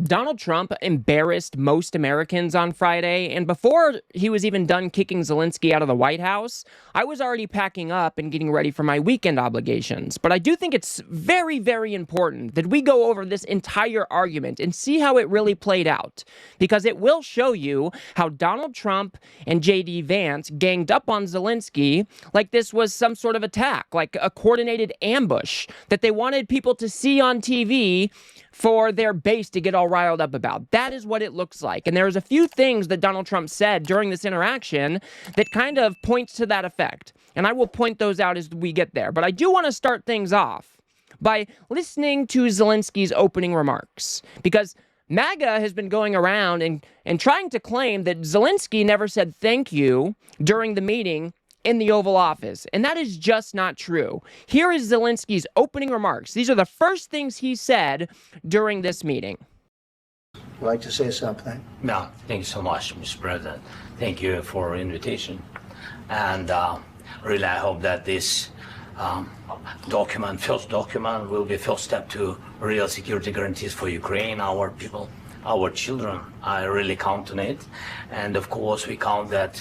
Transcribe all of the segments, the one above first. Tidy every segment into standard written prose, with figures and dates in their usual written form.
Donald Trump embarrassed most Americans on Friday, and before he was even done kicking Zelensky out of the White House, I was already packing up and getting ready for my weekend obligations. But I do think it's very, very important that we go over this entire argument and see how it really played out, because it will show you how Donald Trump and J.D. Vance ganged up on Zelensky like this was some sort of attack, like a coordinated ambush that they wanted people to see on TV for their base to get all riled up about. That is what it looks like. And there's a few things that Donald Trump said during this interaction that kind of points to that effect. And I will point those out as we get there. But I do want to start things off by listening to Zelensky's opening remarks, because MAGA has been going around and trying to claim that Zelensky never said thank you during the meeting in the Oval Office, and that is just not true. Here is Zelensky's opening remarks. These are the first things he said during this meeting. Would you like to say something? No, thank you so much, Mr. President. Thank you for invitation. And really, I hope that this first document, will be first step to real security guarantees for Ukraine, our people, our children. I really count on it. And of course, we count that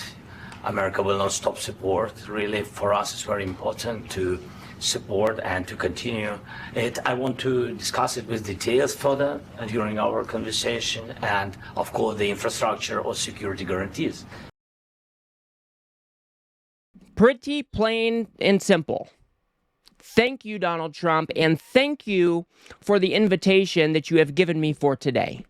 America will not stop support. Really, for us, it's very important to support and to continue it. I want to discuss it with details further during our conversation, and of course, the infrastructure or security guarantees. Pretty plain and simple. Thank you, Donald Trump, and thank you for the invitation that you have given me for today.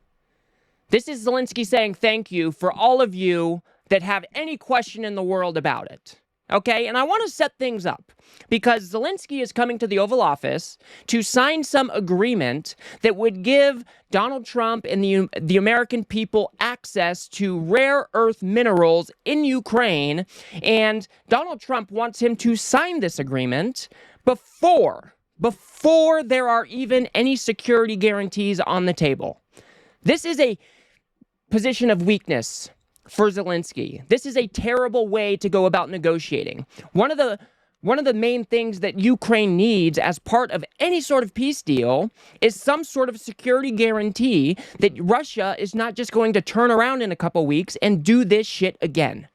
This is Zelensky saying thank you for all of you that have any question in the world about it. Okay, and I want to set things up because Zelensky is coming to the Oval Office to sign some agreement that would give Donald Trump and the American people access to rare earth minerals in Ukraine, and Donald Trump wants him to sign this agreement before there are even any security guarantees on the table. This is a position of weakness for Zelensky. This is a terrible way to go about negotiating. One of the main things that Ukraine needs as part of any sort of peace deal is some sort of security guarantee that Russia is not just going to turn around in a couple weeks and do this shit again.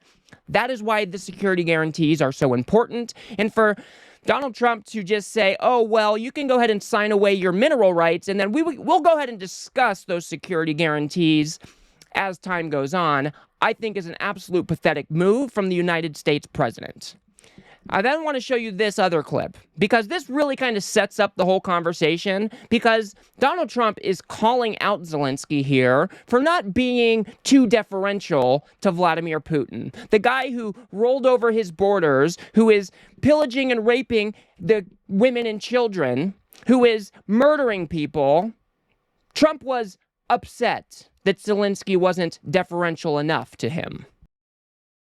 That is why the security guarantees are so important. And for Donald Trump to just say, oh, well, you can go ahead and sign away your mineral rights, and then we'll go ahead and discuss those security guarantees as time goes on, I think is an absolute pathetic move from the United States president. I then want to show you this other clip, because this really kind of sets up the whole conversation, because Donald Trump is calling out Zelensky here for not being too deferential to Vladimir Putin, the guy who rolled over his borders, who is pillaging and raping the women and children, who is murdering people. Trump was upset that Zelensky wasn't deferential enough to him.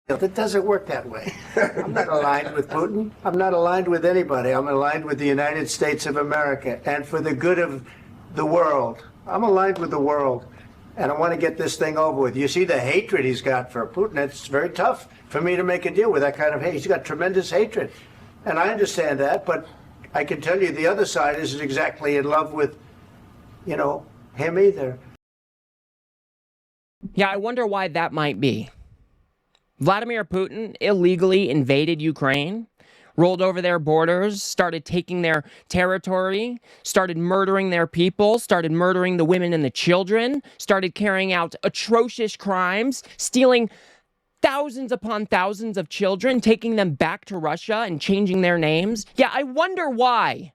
It doesn't work that way. I'm not aligned with Putin. I'm not aligned with anybody. I'm aligned with the United States of America and for the good of the world. I'm aligned with the world, and I want to get this thing over with. You see the hatred he's got for Putin. It's very tough for me to make a deal with that kind of hate. He's got tremendous hatred, and I understand that, but I can tell you the other side isn't exactly in love with, him either. Yeah, I wonder why that might be. Vladimir Putin illegally invaded Ukraine, rolled over their borders, started taking their territory, started murdering their people, started murdering the women and the children, started carrying out atrocious crimes, stealing thousands upon thousands of children, taking them back to Russia and changing their names. Yeah, I wonder why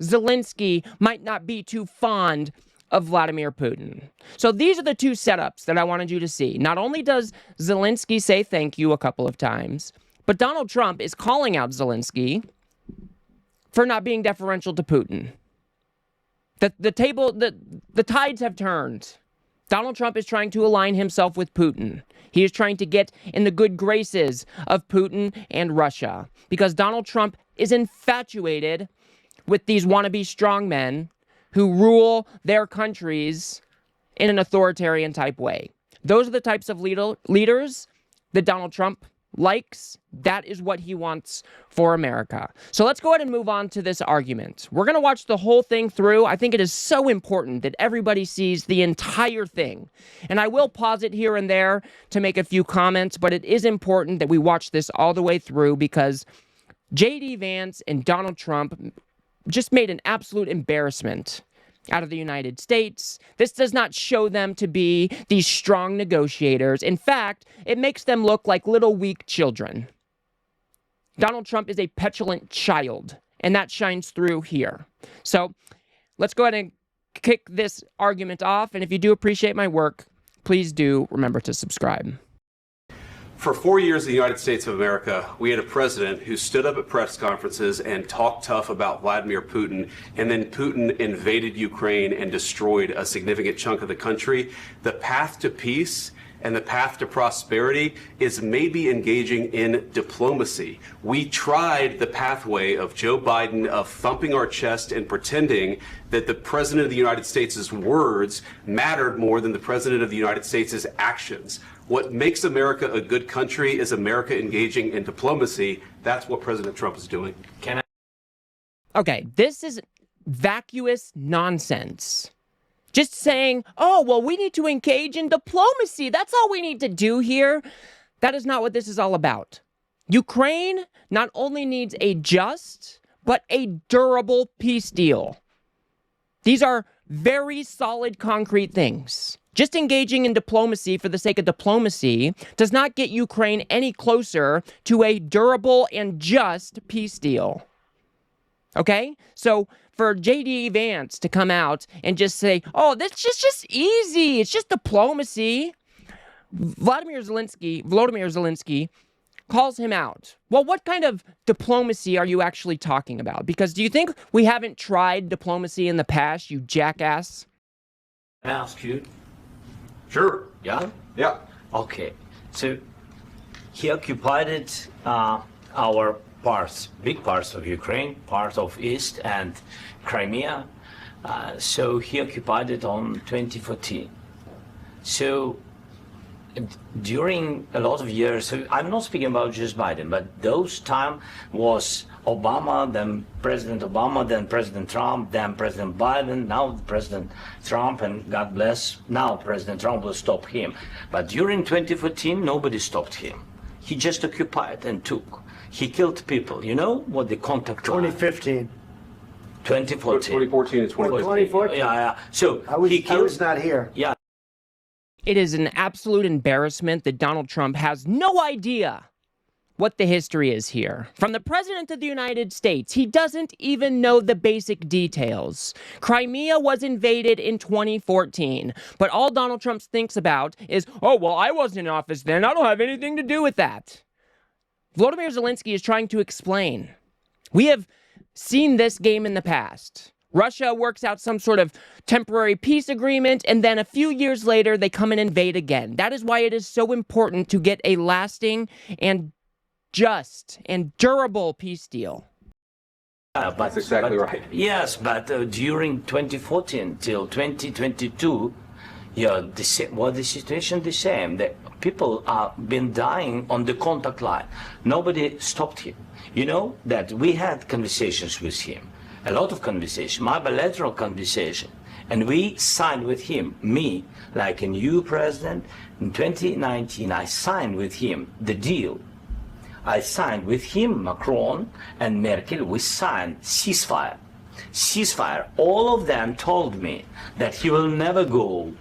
Zelensky might not be too fond of Vladimir Putin. So these are the two setups that I wanted you to see. Not only does Zelensky say thank you a couple of times, but Donald Trump is calling out Zelensky for not being deferential to Putin. The tides have turned. Donald Trump is trying to align himself with Putin. He is trying to get in the good graces of Putin and Russia, because Donald Trump is infatuated with these wannabe strongmen who rule their countries in an authoritarian type way. Those are the types of leaders that Donald Trump likes, that is what he wants for America. So let's go ahead and move on to this argument. We're going to watch the whole thing through. I think it is so important that everybody sees the entire thing. And I will pause it here and there to make a few comments, but it is important that we watch this all the way through because J.D. Vance and Donald Trump just made an absolute embarrassment out of the United States. This does not show them to be these strong negotiators. In fact, it makes them look like little weak children. Donald Trump is a petulant child, and that shines through here. So let's go ahead and kick this argument off. And if you do appreciate my work, please do remember to subscribe. For 4 years in the United States of America, we had a president who stood up at press conferences and talked tough about Vladimir Putin, and then Putin invaded Ukraine and destroyed a significant chunk of the country. The path to peace and the path to prosperity is maybe engaging in diplomacy. We tried the pathway of Joe Biden of thumping our chest and pretending that the president of the United States' words mattered more than the president of the United States' actions. What makes America a good country is America engaging in diplomacy. That's what President Trump is doing. Okay, this is vacuous nonsense. Just saying, oh, well, we need to engage in diplomacy. That's all we need to do here. That is not what this is all about. Ukraine not only needs a just, but a durable peace deal. These are very solid, concrete things. Just engaging in diplomacy for the sake of diplomacy does not get Ukraine any closer to a durable and just peace deal. Okay? So for J.D. Vance to come out and just say, oh, that's just easy. It's just diplomacy. Volodymyr Zelensky calls him out. Well, what kind of diplomacy are you actually talking about? Because do you think we haven't tried diplomacy in the past, you jackass? Can I ask you? Sure. Yeah? Yeah. Okay. So he occupied our parts, big parts of Ukraine, part of East and Crimea. So he occupied it on 2014. So during a lot of years, so I'm not speaking about just Biden, but those time was Obama, then President Obama, then President Trump, then President Biden, now President Trump, and God bless, now President Trump will stop him. But during 2014, nobody stopped him. He just occupied and took. He killed people. You know what the contact 2015. 2014. 2014 and 2015. 2014. Yeah. So I was he killed, not here. Yeah. It is an absolute embarrassment that Donald Trump has no idea what the history is here. From the President of the United States, he doesn't even know the basic details. Crimea was invaded in 2014, but all Donald Trump thinks about is, oh, well, I wasn't in office then. I don't have anything to do with that. Volodymyr Zelensky is trying to explain. We have seen this game in the past. Russia works out some sort of temporary peace agreement, and then a few years later, they come and invade again. That is why it is so important to get a lasting and just and durable peace deal. That's exactly right. Yes, but during 2014 till 2022, the situation the same. The people are been dying on the contact line. Nobody stopped him. You know that we had conversations with him, a lot of conversation, my bilateral conversation, and we signed with him, me, like a new president, in 2019, I signed with him the deal. I signed with him, Macron and Merkel, we signed ceasefire. Ceasefire. All of them told me that he will never go.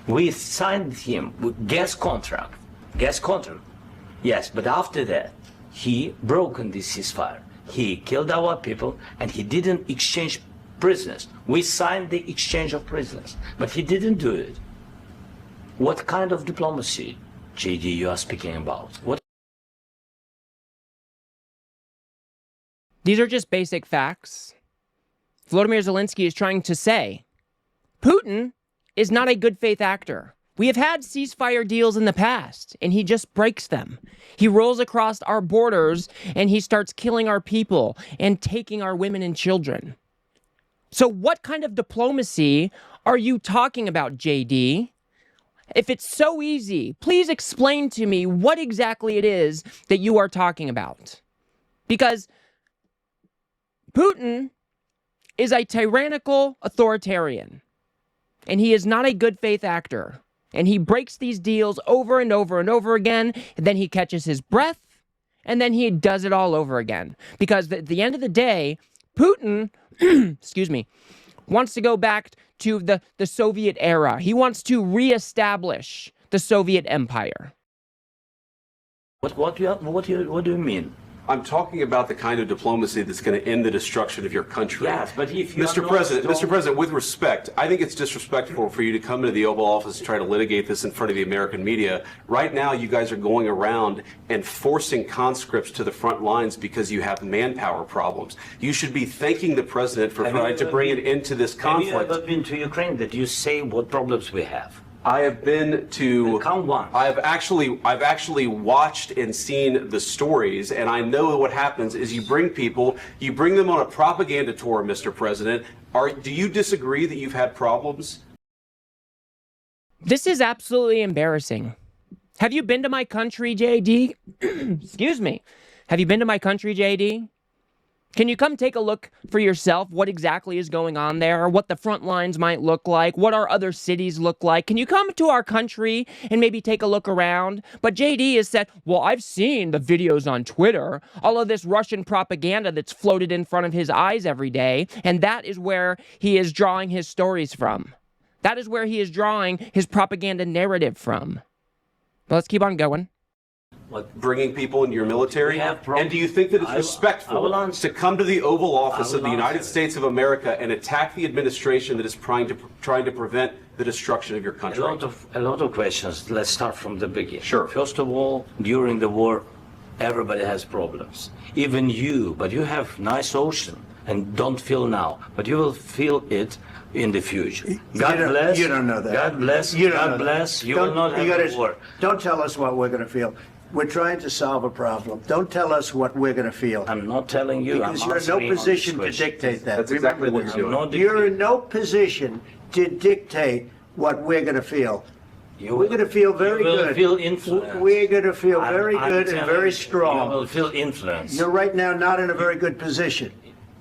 We signed him with gas contract. Gas contract. Yes, but after that, he broken this ceasefire. He killed our people and he didn't exchange prisoners. We signed the exchange of prisoners, but he didn't do it. What kind of diplomacy, JD, you are speaking about? What? These are just basic facts. Volodymyr Zelensky is trying to say, Putin is not a good faith actor. We have had ceasefire deals in the past, and he just breaks them. He rolls across our borders, and he starts killing our people and taking our women and children. So what kind of diplomacy are you talking about, JD? If it's so easy, please explain to me what exactly it is that you are talking about. Because Putin is a tyrannical authoritarian, and he is not a good faith actor. And he breaks these deals over and over and over again, and then he catches his breath, and then he does it all over again. Because at the end of the day, Putin, excuse me, wants to go back to the Soviet era. He wants to reestablish the Soviet Empire. What do you mean? I'm talking about the kind of diplomacy that's going to end the destruction of your country. Yes, but if you Mr. President, with respect, I think it's disrespectful for you to come into the Oval Office and try to litigate this in front of the American media. Right now, you guys are going around and forcing conscripts to the front lines because you have manpower problems. You should be thanking the president for trying to bring an end to this conflict. Have you ever been to Ukraine that you say what problems we have? I have been to. Count one. I've actually watched and seen the stories, and I know what happens is you bring them on a propaganda tour, Mr. President. Do you disagree that you've had problems? This is absolutely embarrassing. Have you been to my country, JD? Excuse me. Have you been to my country, JD? Can you come take a look for yourself what exactly is going on there, what the front lines might look like, what our other cities look like? Can you come to our country and maybe take a look around? But JD has said, well, I've seen the videos on Twitter, all of this Russian propaganda that's floated in front of his eyes every day, and that is where he is drawing his stories from. That is where he is drawing his propaganda narrative from. But let's keep on going. Bringing people into your military? And do you think that it's respectful to come to the Oval Office of the United States of America and attack the administration that is trying to prevent the destruction of your country? A lot of questions. Let's start from the beginning. Sure. First of all, during the war, everybody has problems. Even you, but you have nice ocean and don't feel now, but you will feel it in the future. God bless. You don't know that. God bless. You don't God know bless. that. You will not have a war. Don't tell us what we're going to feel. We're trying to solve a problem. Don't tell us what we're going to feel. I'm not telling you. Because you're in no position to dictate that. That's exactly what you're doing. You're in no position to dictate what we're going to feel. We're going to feel very good. You will feel influence. We're going to feel very good and very strong. You will feel influence. You're right now not in a very good position.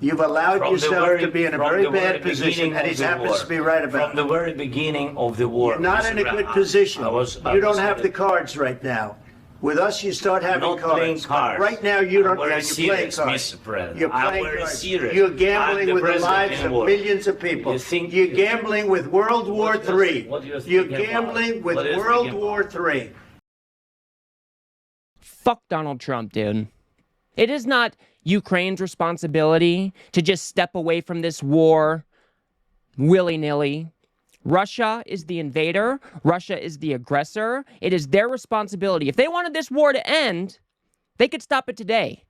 You've allowed yourself to be in a very bad position, and he happens to be right about it. From the very beginning of the war. You're not in a good position. You don't have the cards right now. With us, you start having not cards. Playing cards. Right now, you don't. You're playing cards. Mr. President. You're playing cards. Serious. You're gambling with the lives of war. millions of people. You're gambling with World War III. You're gambling with World War III. Fuck Donald Trump, dude. It is not Ukraine's responsibility to just step away from this war willy-nilly. Russia is the invader. Russia is the aggressor. It is their responsibility. If they wanted this war to end, they could stop it today.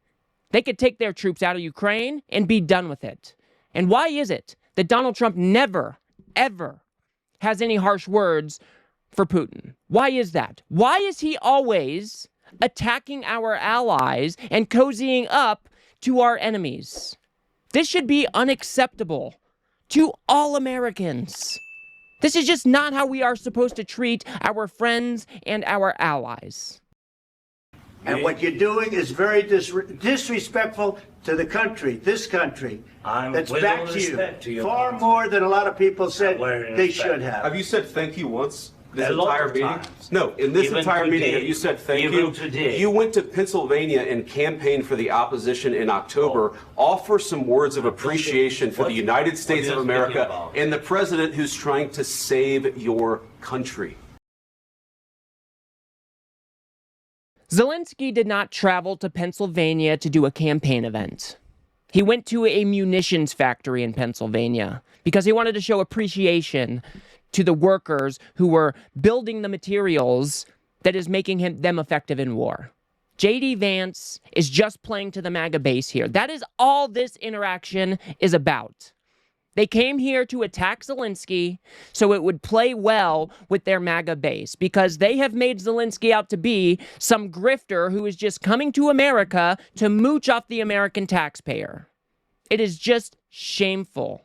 They could take their troops out of Ukraine and be done with it. And why is it that Donald Trump never, ever has any harsh words for Putin? Why is that? Why is he always attacking our allies and cozying up to our enemies? This should be unacceptable to all Americans. This is just not how we are supposed to treat our friends and our allies. And what you're doing is very disrespectful to the country, this country, that's back to you, far more than a lot of people said they should have. Have you said thank you once? This entire meeting? No, in this entire meeting, have you said thank you? You went to Pennsylvania and campaigned for the opposition in October. Offer some words of appreciation for the United States of America and the president who's trying to save your country. Zelensky did not travel to Pennsylvania to do a campaign event. He went to a munitions factory in Pennsylvania because he wanted to show appreciation to the workers who were building the materials that is making them effective in war. JD Vance is just playing to the MAGA base here. That is all this interaction is about. They came here to attack Zelensky so it would play well with their MAGA base because they have made Zelensky out to be some grifter who is just coming to America to mooch off the American taxpayer. It is just shameful.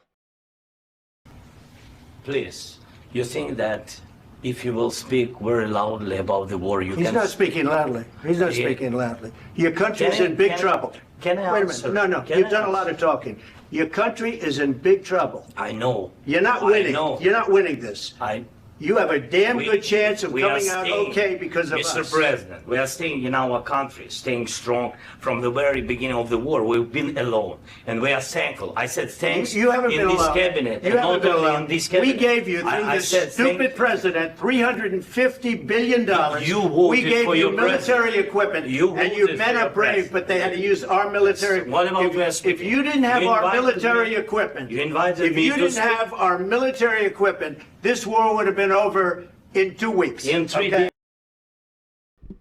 Please, you think that if you will speak very loudly about the war, you He's can... not speaking loudly. He's not speaking loudly. Your country is in big trouble. Can I Wait a answer? minute. No, you've done a lot of talking. Your country is in big trouble. I know. You're not winning. I know. You're not winning this. You have a damn good chance of coming out okay because of us. Mr. President, we are staying in our country, staying strong from the very beginning of the war. We've been alone, and we are thankful. I said thanks You haven't in been this alone. cabinet, You and haven't not been only alone. in this cabinet. We gave you, through I this said stupid president, $350 billion. You voted we gave for you your military president. equipment, You and your voted men for are your brave, president. but they had to use our military. What about West? If you didn't have You our invited military me- equipment, You invited if me you to didn't speak. have our military equipment, this war would have been over in 2 weeks. In 3 okay? days.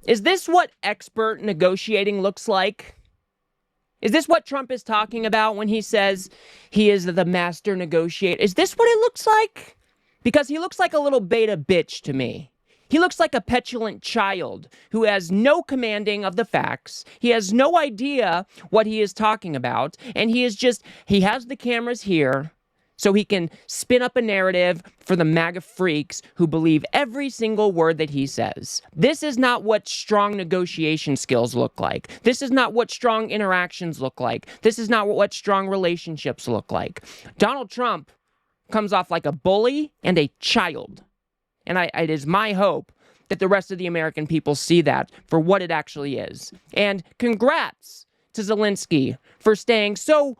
Is this what expert negotiating looks like? Is this what Trump is talking about when he says he is the master negotiator? Is this what it looks like? Because he looks like a little beta bitch to me. He looks like a petulant child who has no commanding of the facts. He has no idea what he is talking about. And he has the cameras here so he can spin up a narrative for the MAGA freaks who believe every single word that he says. This is not what strong negotiation skills look like. This is not what strong interactions look like. This is not what strong relationships look like. Donald Trump comes off like a bully and a child. And it is my hope that the rest of the American people see that for what it actually is. And congrats to Zelensky for staying so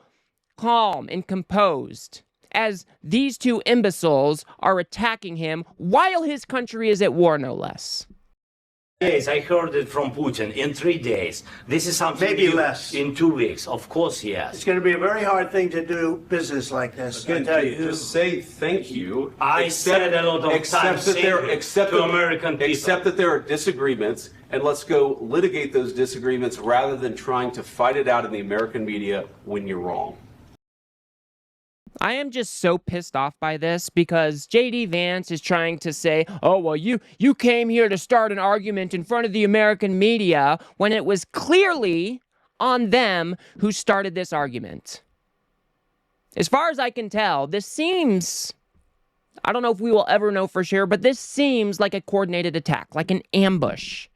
calm and composed as these two imbeciles are attacking him while his country is at war, no less. Days, I heard it from Putin. In 3 days. This is something Maybe new. less. In 2 weeks. Of course, It's yes. going to be a very hard thing to do business like this. I tell you. Just say thank you. I said a lot of times to American people. Accept that there are disagreements, and let's go litigate those disagreements rather than trying to fight it out in the American media when you're wrong. I am just so pissed off by this because J.D. Vance is trying to say, oh, well, you came here to start an argument in front of the American media when it was clearly on them who started this argument. As far as I can tell, this seems, I don't know if we will ever know for sure, but this seems like a coordinated attack, like an ambush.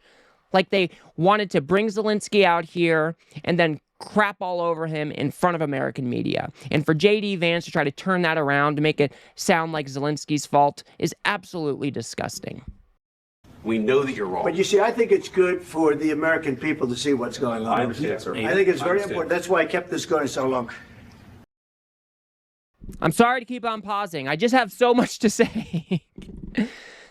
Like they wanted to bring Zelensky out here and then crap all over him in front of American media. And for J.D. Vance to try to turn that around to make it sound like Zelensky's fault is absolutely disgusting. We know that you're wrong. But you see, I think it's good for the American people to see what's going on. I understand, sir. I think it's very I understand. important. That's why I kept this going so long. I'm sorry to keep on pausing. I just have so much to say.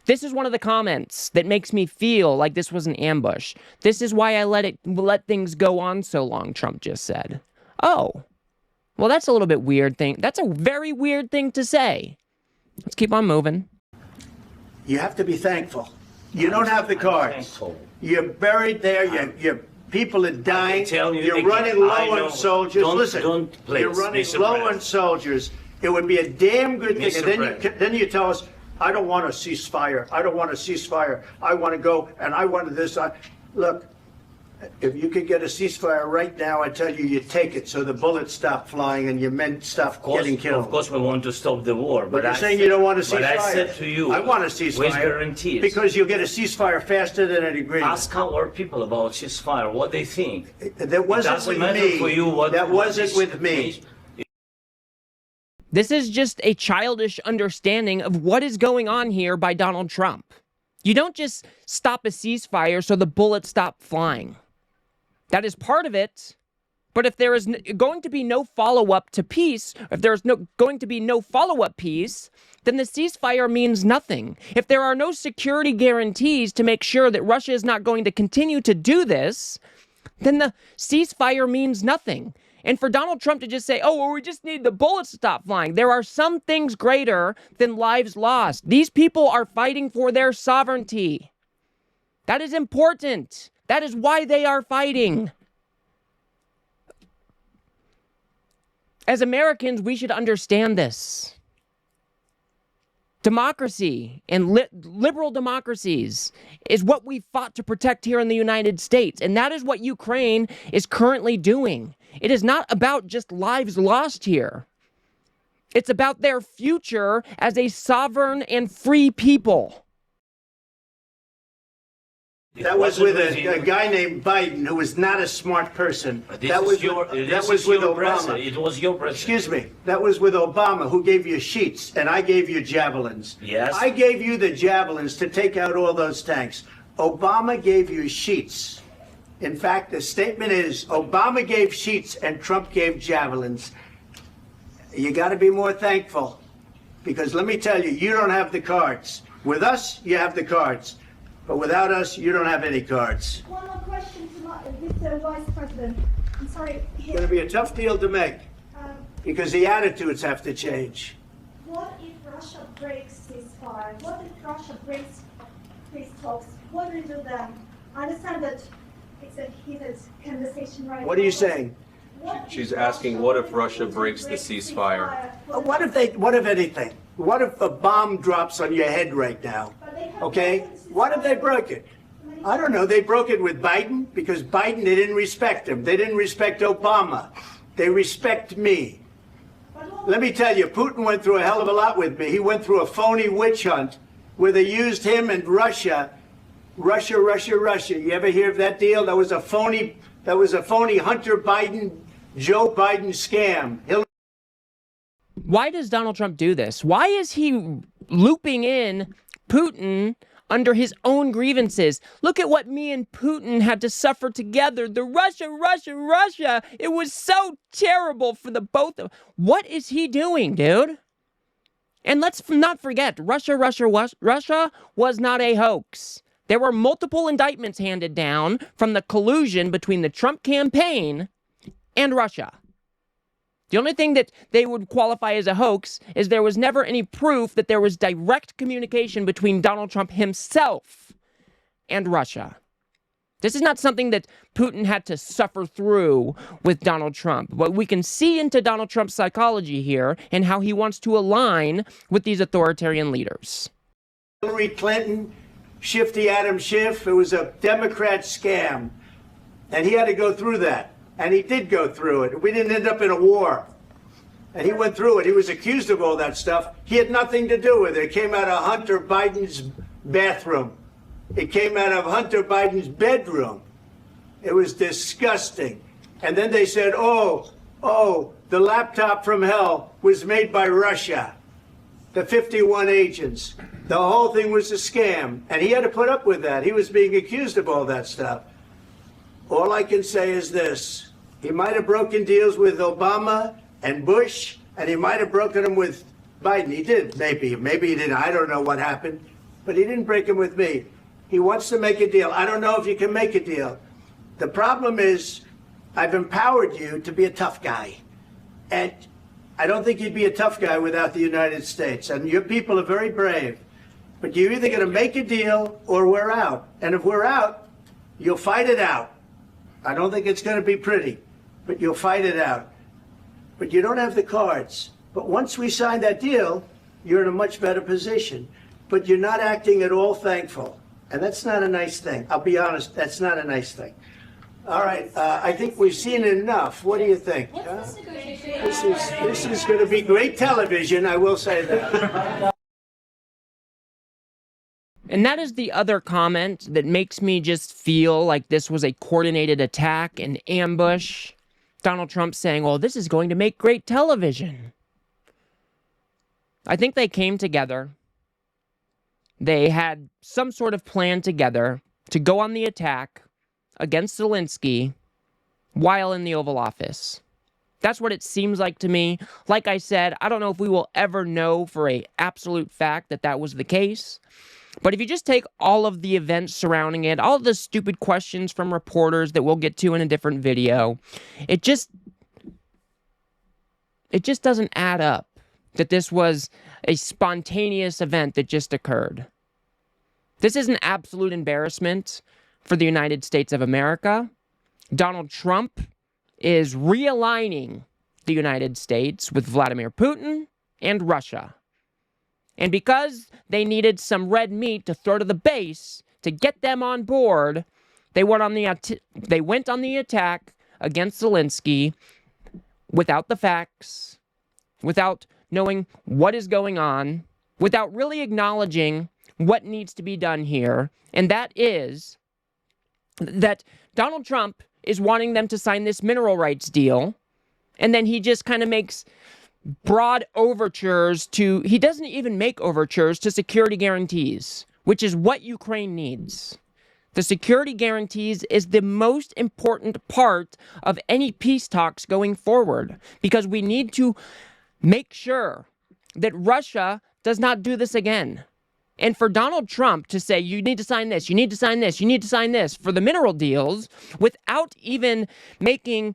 This is one of the comments that makes me feel like this was an ambush. This is why I let things go on so long, Trump just said. Oh, well, that's a little bit weird thing. That's a very weird thing to say. Let's keep on moving. You have to be thankful. You don't have the cards. thankful. You're buried there. Your people are dying. tell you You're again, running I low know. on soldiers. Don't- Listen, don't, please, you're running Mr. low President. on soldiers. It would be a damn good thing. Mr. And President. then you tell us, I don't want a ceasefire. I don't want a ceasefire. I want to go and I want this. Look, if you could get a ceasefire right now, I tell you, you take it so the bullets stop flying and your men stop getting killed. Of course, we want to stop the war. But you're I saying said- you don't want a ceasefire. But I said to you, I want a ceasefire. with guarantees. Because you'll get a ceasefire faster than an agreement. Ask our people about ceasefire, what they think. That wasn't doesn't with matter me. for you what- That what wasn't this- with me. This is just a childish understanding of what is going on here by Donald Trump. You don't just stop a ceasefire so the bullets stop flying. That is part of it. But if there is going to be no follow-up to peace, if there's going to be no follow-up peace, then the ceasefire means nothing. If there are no security guarantees to make sure that Russia is not going to continue to do this, then the ceasefire means nothing. And for Donald Trump to just say, oh, well, we just need the bullets to stop flying. There are some things greater than lives lost. These people are fighting for their sovereignty. That is important. That is why they are fighting. As Americans, we should understand this. Democracy and liberal democracies is what we fought to protect here in the United States. And that is what Ukraine is currently doing. It is not about just lives lost here. It's about their future as a sovereign and free people. That was with a guy named Biden, who was not a smart person. That was with Obama. It was your president. Excuse me. That was with Obama, who gave you sheets, and I gave you javelins. Yes. I gave you the javelins to take out all those tanks. Obama gave you sheets. In fact, the statement is Obama gave sheets and Trump gave javelins. You got to be more thankful, because let me tell you, you don't have the cards. With us, you have the cards. But without us, you don't have any cards. One more question to Mr. Vice President. I'm sorry. It's going to be a tough deal to make, because the attitudes have to change. What if Russia breaks ceasefire? What if Russia breaks peace talks? What will you do then? I understand that it's a heated conversation right now. What are you saying? She's asking, what if Russia breaks the ceasefire? What if anything? What if a bomb drops on your head right now? Okay? What if they broke it? I don't know. They broke it with Biden, because Biden, they didn't respect him. They didn't respect Obama. They respect me. Let me tell you, Putin went through a hell of a lot with me. He went through a phony witch hunt where they used him and Russia. Russia. You ever hear of that deal? That was a phony Hunter Biden, Joe Biden scam. Why does Donald Trump do this? Why is he looping in Putin under his own grievances? Look at what me and Putin had to suffer together. The Russia. It was so terrible for the both of. What is he doing, dude? And let's not forget, Russia was not a hoax. There were multiple indictments handed down from the collusion between the Trump campaign and Russia. The only thing that they would qualify as a hoax is there was never any proof that there was direct communication between Donald Trump himself and Russia. This is not something that Putin had to suffer through with Donald Trump. But we can see into Donald Trump's psychology here and how he wants to align with these authoritarian leaders. Hillary Clinton, Shifty Adam Schiff, it was a Democrat scam. And he had to go through that. And he did go through it. We didn't end up in a war. And he went through it. He was accused of all that stuff. He had nothing to do with it. It came out of Hunter Biden's bathroom. It came out of Hunter Biden's bedroom. It was disgusting. And then they said, oh, the laptop from hell was made by Russia. The 51 agents. The whole thing was a scam. And he had to put up with that. He was being accused of all that stuff. All I can say is this. He might have broken deals with Obama and Bush, and he might have broken them with Biden. He did, maybe. Maybe he didn't. I don't know what happened. But he didn't break them with me. He wants to make a deal. I don't know if you can make a deal. The problem is I've empowered you to be a tough guy. And I don't think you'd be a tough guy without the United States. And your people are very brave. But you're either going to make a deal or we're out. And if we're out, you'll fight it out. I don't think it's going to be pretty, but you'll fight it out. But you don't have the cards. But once we sign that deal, you're in a much better position. But you're not acting at all thankful. And that's not a nice thing. I'll be honest, that's not a nice thing. All right, I think we've seen enough. What do you think? This is going to be great television, I will say that. And that is the other comment that makes me just feel like this was a coordinated attack, an ambush. Donald Trump saying, well, this is going to make great television. I think they came together. They had some sort of plan together to go on the attack against Zelensky while in the Oval Office. That's what it seems like to me. Like I said, I don't know if we will ever know for an absolute fact that that was the case. But if you just take all of the events surrounding it, all of the stupid questions from reporters that we'll get to in a different video, it just doesn't add up that this was a spontaneous event that just occurred. This is an absolute embarrassment for the United States of America. Donald Trump is realigning the United States with Vladimir Putin and Russia. And because they needed some red meat to throw to the base to get them on board, they went on the attack against Zelensky without the facts, without knowing what is going on, without really acknowledging what needs to be done here, and that is that Donald Trump is wanting them to sign this mineral rights deal, and then he just kind of makes broad overtures to, he doesn't even make overtures to security guarantees, which is what Ukraine needs. The security guarantees is the most important part of any peace talks going forward, because we need to make sure that Russia does not do this again. And for Donald Trump to say, you need to sign this, you need to sign this, you need to sign this for the mineral deals without even making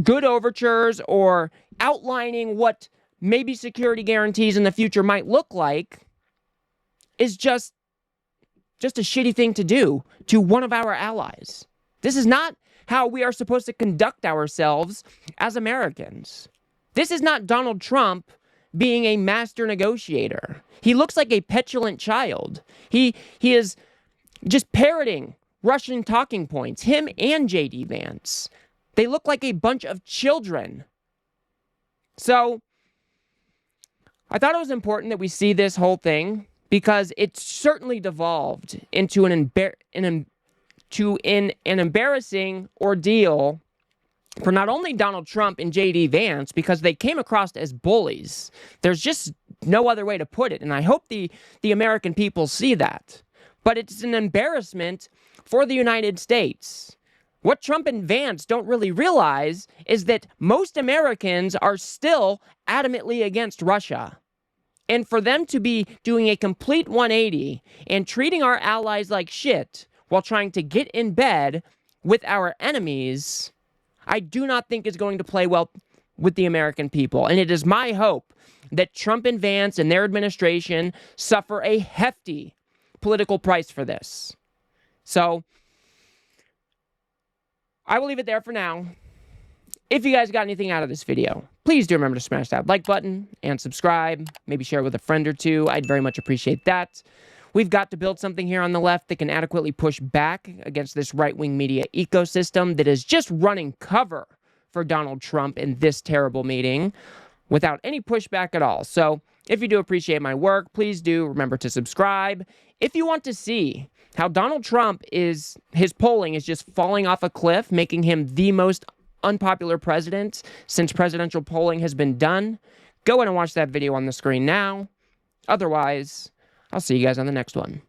good overtures or outlining what maybe security guarantees in the future might look like is just a shitty thing to do to one of our allies. This is not how we are supposed to conduct ourselves as Americans. This is not Donald Trump being a master negotiator. He looks like a petulant child. He is just parroting Russian talking points, him and J.D. Vance. They look like a bunch of children. So, I thought it was important that we see this whole thing, because it certainly devolved into an embarrassing ordeal for not only Donald Trump and J.D. Vance, because they came across as bullies. There's just no other way to put it, and I hope the American people see that. But it's an embarrassment for the United States. What Trump and Vance don't really realize is that most Americans are still adamantly against Russia. And for them to be doing a complete 180 and treating our allies like shit while trying to get in bed with our enemies, I do not think is going to play well with the American people. And it is my hope that Trump and Vance and their administration suffer a hefty political price for this. So, I will leave it there for now. If you guys got anything out of this video, please do remember to smash that like button and subscribe. Maybe share with a friend or two. I'd very much appreciate that. We've got to build something here on the left that can adequately push back against this right-wing media ecosystem that is just running cover for Donald Trump in this terrible meeting without any pushback at all. So, if you do appreciate my work, please do remember to subscribe. If you want to see how Donald Trump his polling is just falling off a cliff, making him the most unpopular president since presidential polling has been done, go ahead and watch that video on the screen now. Otherwise, I'll see you guys on the next one.